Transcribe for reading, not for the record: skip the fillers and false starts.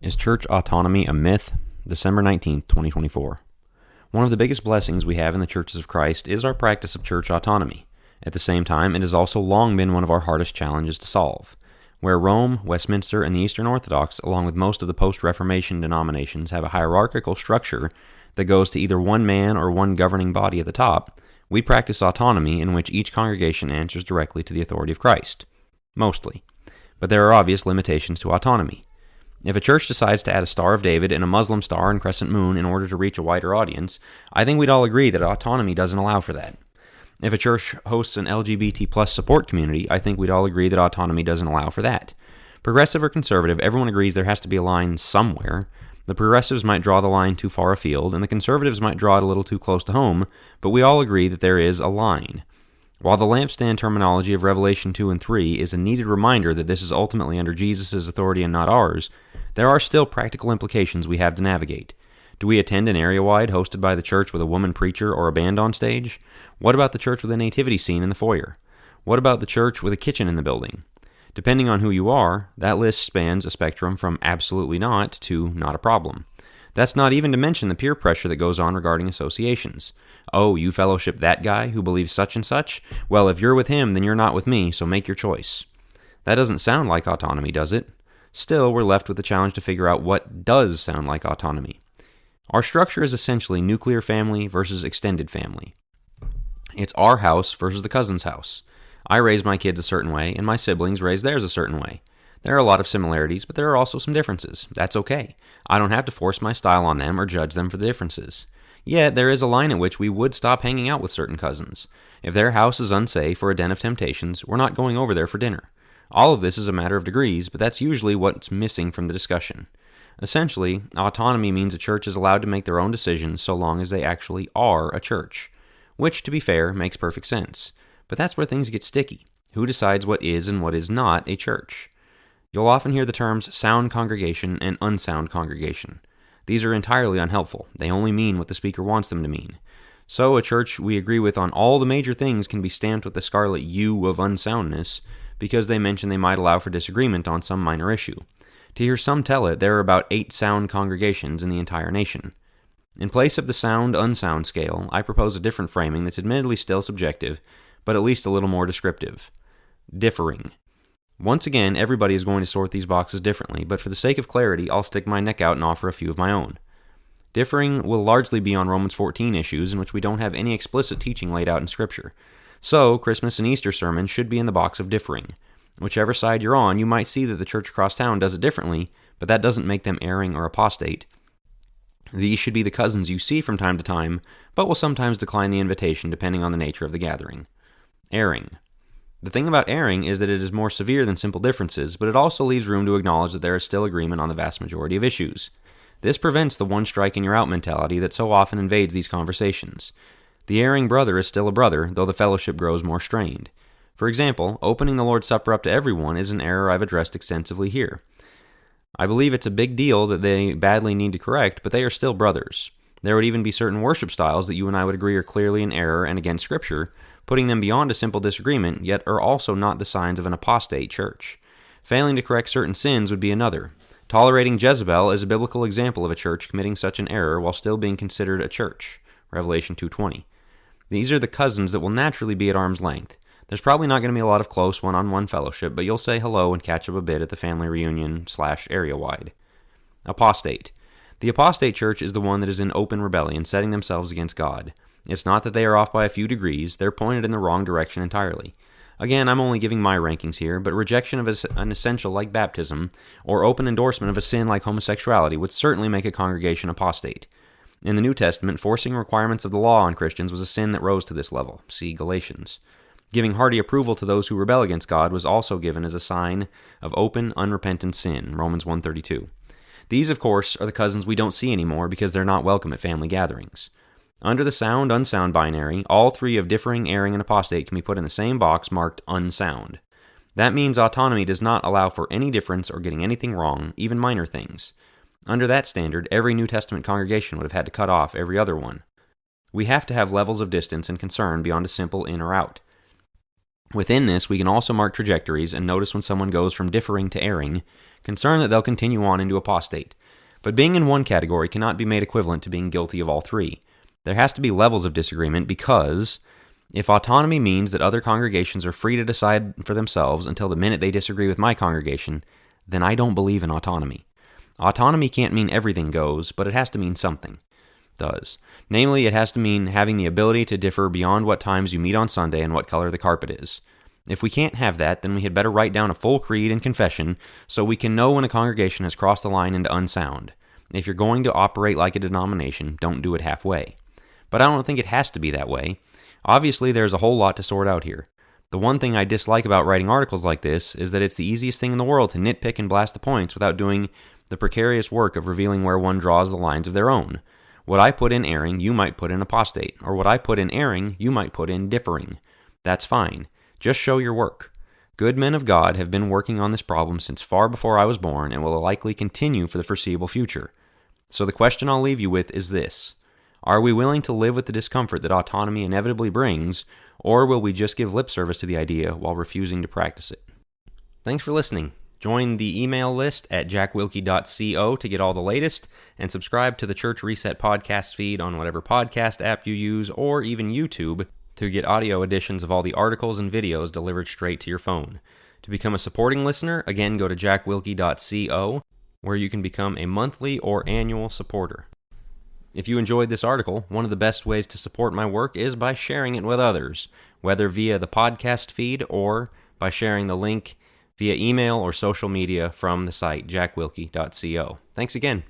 Is church autonomy a myth? December 19th, 2024. One of the biggest blessings we have in the churches of Christ is our practice of church autonomy. At the same time, it has also long been one of our hardest challenges to solve. Where Rome, Westminster, and the Eastern Orthodox, along with most of the post-Reformation denominations, have a hierarchical structure that goes to either one man or one governing body at the top, we practice autonomy in which each congregation answers directly to the authority of Christ. Mostly. But there are obvious limitations to autonomy. If a church decides to add a Star of David and a Muslim star and crescent moon in order to reach a wider audience, I think we'd all agree that autonomy doesn't allow for that. If a church hosts an LGBT plus support community, I think we'd all agree that autonomy doesn't allow for that. Progressive or conservative, everyone agrees there has to be a line somewhere. The progressives might draw the line too far afield, and the conservatives might draw it a little too close to home, but we all agree that there is a line. While the lampstand terminology of Revelation 2 and 3 is a needed reminder that this is ultimately under Jesus' authority and not ours, there are still practical implications we have to navigate. Do we attend an area-wide hosted by the church with a woman preacher or a band on stage? What about the church with a nativity scene in the foyer? What about the church with a kitchen in the building? Depending on who you are, that list spans a spectrum from absolutely not to not a problem. That's not even to mention the peer pressure that goes on regarding associations. Oh, you fellowship that guy who believes such and such? Well, if you're with him, then you're not with me, so make your choice. That doesn't sound like autonomy, does it? Still, we're left with the challenge to figure out what does sound like autonomy. Our structure is essentially nuclear family versus extended family. It's our house versus the cousin's house. I raise my kids a certain way, and my siblings raise theirs a certain way. There are a lot of similarities, but there are also some differences. That's okay. I don't have to force my style on them or judge them for the differences. Yet, there is a line at which we would stop hanging out with certain cousins. If their house is unsafe or a den of temptations, we're not going over there for dinner. All of this is a matter of degrees, but that's usually what's missing from the discussion. Essentially, autonomy means a church is allowed to make their own decisions so long as they actually are a church. Which, to be fair, makes perfect sense. But that's where things get sticky. Who decides what is and what is not a church? You'll often hear the terms sound congregation and unsound congregation. These are entirely unhelpful. They only mean what the speaker wants them to mean. So a church we agree with on all the major things can be stamped with the scarlet U of unsoundness because they mention they might allow for disagreement on some minor issue. To hear some tell it, there are about 8 sound congregations in the entire nation. In place of the sound-unsound scale, I propose a different framing that's admittedly still subjective, but at least a little more descriptive. Differing. Once again, everybody is going to sort these boxes differently, but for the sake of clarity, I'll stick my neck out and offer a few of my own. Differing will largely be on Romans 14 issues in which we don't have any explicit teaching laid out in Scripture. So, Christmas and Easter sermons should be in the box of differing. Whichever side you're on, you might see that the church across town does it differently, but that doesn't make them erring or apostate. These should be the cousins you see from time to time, but will sometimes decline the invitation depending on the nature of the gathering. Erring. The thing about erring is that it is more severe than simple differences, but it also leaves room to acknowledge that there is still agreement on the vast majority of issues. This prevents the one strike and you're out mentality that so often invades these conversations. The erring brother is still a brother, though the fellowship grows more strained. For example, opening the Lord's Supper up to everyone is an error I've addressed extensively here. I believe it's a big deal that they badly need to correct, but they are still brothers. There would even be certain worship styles that you and I would agree are clearly in error and against Scripture, putting them beyond a simple disagreement, yet are also not the signs of an apostate church. Failing to correct certain sins would be another. Tolerating Jezebel is a biblical example of a church committing such an error while still being considered a church. Revelation 2:20. These are the cousins that will naturally be at arm's length. There's probably not going to be a lot of close one-on-one fellowship, but you'll say hello and catch up a bit at the family reunion / area-wide. Apostate. The apostate church is the one that is in open rebellion, setting themselves against God. It's not that they are off by a few degrees, they're pointed in the wrong direction entirely. Again, I'm only giving my rankings here, but rejection of an essential like baptism, or open endorsement of a sin like homosexuality would certainly make a congregation apostate. In the New Testament, forcing requirements of the law on Christians was a sin that rose to this level. See Galatians. Giving hearty approval to those who rebel against God was also given as a sign of open, unrepentant sin. Romans 1:32. These, of course, are the cousins we don't see anymore because they're not welcome at family gatherings. Under the sound-unsound binary, all 3 of differing, erring, and apostate can be put in the same box marked unsound. That means autonomy does not allow for any difference or getting anything wrong, even minor things. Under that standard, every New Testament congregation would have had to cut off every other one. We have to have levels of distance and concern beyond a simple in or out. Within this, we can also mark trajectories and notice when someone goes from differing to erring, concerned that they'll continue on into apostate. But being in one category cannot be made equivalent to being guilty of all three. There has to be levels of disagreement because if autonomy means that other congregations are free to decide for themselves until the minute they disagree with my congregation, then I don't believe in autonomy. Autonomy can't mean everything goes, but it has to mean something. Does. Namely, it has to mean having the ability to differ beyond what times you meet on Sunday and what color the carpet is. If we can't have that, then we had better write down a full creed and confession so we can know when a congregation has crossed the line into unsound. If you're going to operate like a denomination, don't do it halfway. But I don't think it has to be that way. Obviously, there's a whole lot to sort out here. The one thing I dislike about writing articles like this is that it's the easiest thing in the world to nitpick and blast the points without doing the precarious work of revealing where one draws the lines of their own. What I put in erring, you might put in apostate, or what I put in erring, you might put in differing. That's fine. Just show your work. Good men of God have been working on this problem since far before I was born and will likely continue for the foreseeable future. So the question I'll leave you with is this. Are we willing to live with the discomfort that autonomy inevitably brings, or will we just give lip service to the idea while refusing to practice it? Thanks for listening. Join the email list at jackwilkie.co to get all the latest, and subscribe to the Church Reset podcast feed on whatever podcast app you use, or even YouTube, to get audio editions of all the articles and videos delivered straight to your phone. To become a supporting listener, again go to jackwilkie.co, where you can become a monthly or annual supporter. If you enjoyed this article, one of the best ways to support my work is by sharing it with others, whether via the podcast feed or by sharing the link via email or social media from the site jackwilkie.co. Thanks again.